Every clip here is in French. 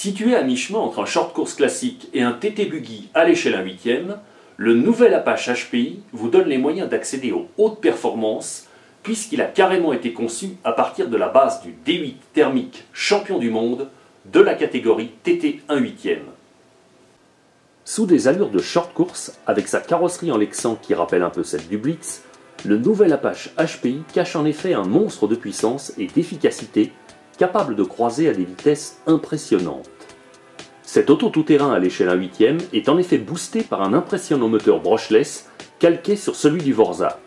Situé à mi-chemin entre un short course classique et un TT Buggy à l'échelle 1/8, le nouvel Apache HPI vous donne les moyens d'accéder aux hautes performances puisqu'il a carrément été conçu à partir de la base du D8 thermique champion du monde de la catégorie TT 1/8. Sous des allures de short course, avec sa carrosserie en Lexan qui rappelle un peu celle du Blitz, le nouvel Apache HPI cache en effet un monstre de puissance et d'efficacité capable de croiser à des vitesses impressionnantes. Cet auto tout-terrain à l'échelle 1/8 est en effet boosté par un impressionnant moteur brushless calqué sur celui du Vorza.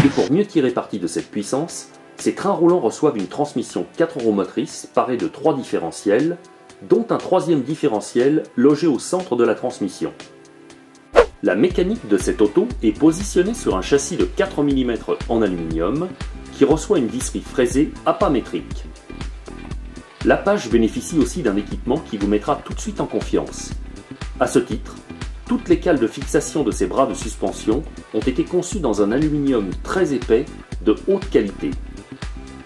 Et pour mieux tirer parti de cette puissance, ces trains roulants reçoivent une transmission 4 roues motrices parée de 3 différentiels, dont un troisième différentiel logé au centre de la transmission. La mécanique de cette auto est positionnée sur un châssis de 4 mm en aluminium qui reçoit une visserie fraisée à pas métrique. L'Apache bénéficie aussi d'un équipement qui vous mettra tout de suite en confiance. À ce titre, toutes les cales de fixation de ses bras de suspension ont été conçues dans un aluminium très épais de haute qualité.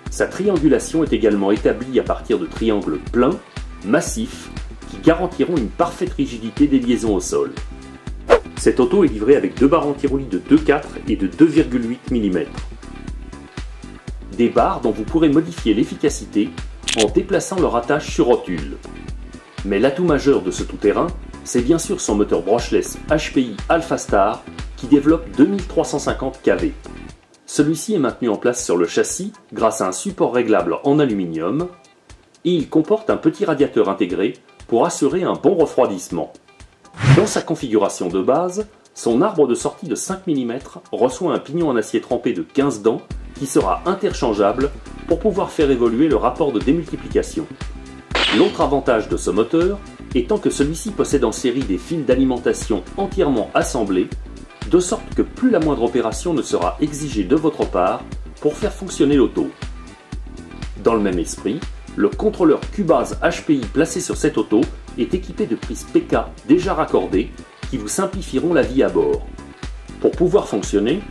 Sa triangulation est également établie à partir de triangles pleins, massifs, qui garantiront une parfaite rigidité des liaisons au sol. Cette auto est livrée avec deux barres anti-roulis de 2,4 et de 2,8 mm. Des barres dont vous pourrez modifier l'efficacité en déplaçant leur attache sur rotule. Mais l'atout majeur de ce tout-terrain, c'est bien sûr son moteur brushless HPI Alpha Star qui développe 2350 kV. Celui-ci est maintenu en place sur le châssis grâce à un support réglable en aluminium et il comporte un petit radiateur intégré pour assurer un bon refroidissement. Dans sa configuration de base, son arbre de sortie de 5 mm reçoit un pignon en acier trempé de 15 dents qui sera interchangeable pour pouvoir faire évoluer le rapport de démultiplication. L'autre avantage de ce moteur étant que celui-ci possède en série des fils d'alimentation entièrement assemblés, de sorte que plus la moindre opération ne sera exigée de votre part pour faire fonctionner l'auto. Dans le même esprit, le contrôleur Cubase HPI placé sur cette auto est équipé de prises PK déjà raccordées qui vous simplifieront la vie à bord. Pour pouvoir fonctionner,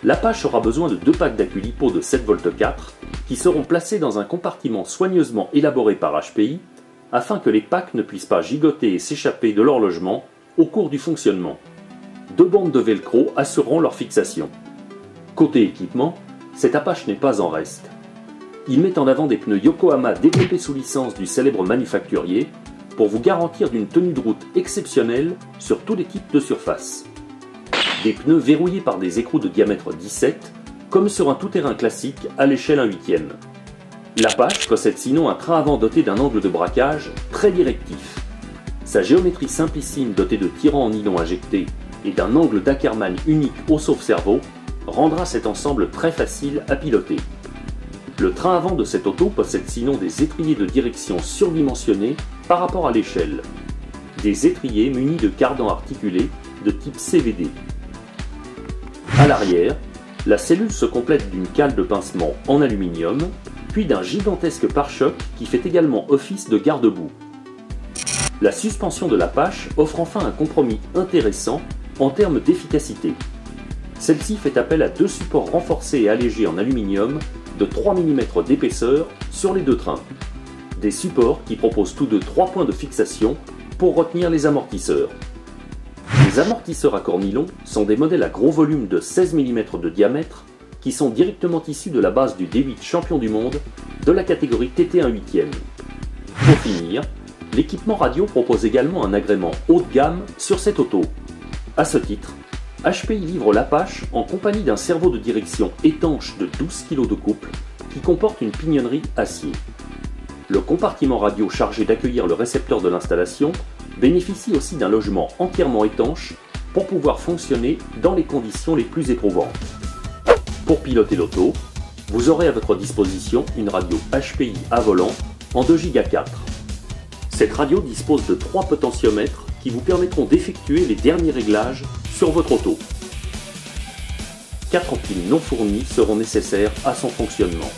l'Apache aura besoin de deux packs d'accu LiPo de 7,4 V qui seront placés dans un compartiment soigneusement élaboré par HPI afin que les packs ne puissent pas gigoter et s'échapper de leur logement au cours du fonctionnement. Deux bandes de velcro assureront leur fixation. Côté équipement, cet Apache n'est pas en reste. Il met en avant des pneus Yokohama développés sous licence du célèbre manufacturier pour vous garantir d'une tenue de route exceptionnelle sur tous les types de surface. Des pneus verrouillés par des écrous de diamètre 17, comme sur un tout-terrain classique à l'échelle 1/8. L'Apache possède sinon un train avant doté d'un angle de braquage très directif. Sa géométrie simplissime dotée de tirants en nylon injectés et d'un angle d'Ackermann unique au sauve-cerveau rendra cet ensemble très facile à piloter. Le train avant de cette auto possède sinon des étriers de direction surdimensionnés par rapport à l'échelle. Des étriers munis de cardans articulés de type CVD. À l'arrière, la cellule se complète d'une cale de pincement en aluminium, puis d'un gigantesque pare-choc qui fait également office de garde-boue. La suspension de l'Apache offre enfin un compromis intéressant en termes d'efficacité. Celle-ci fait appel à deux supports renforcés et allégés en aluminium de 3 mm d'épaisseur sur les deux trains. Des supports qui proposent tous deux 3 points de fixation pour retenir les amortisseurs. Les amortisseurs à corps nylon sont des modèles à gros volume de 16 mm de diamètre qui sont directement issus de la base du D8 champion du monde de la catégorie TT 1/8. Pour finir, l'équipement radio propose également un agrément haut de gamme sur cette auto. A ce titre, HPI livre l'Apache en compagnie d'un cerveau de direction étanche de 12 kg de couple qui comporte une pignonnerie acier. Le compartiment radio chargé d'accueillir le récepteur de l'installation bénéficie aussi d'un logement entièrement étanche pour pouvoir fonctionner dans les conditions les plus éprouvantes. Pour piloter l'auto, vous aurez à votre disposition une radio HPI à volant en 2 Go 4. Cette radio dispose de 3 potentiomètres qui vous permettront d'effectuer les derniers réglages sur votre auto. 4 piles non fournies seront nécessaires à son fonctionnement.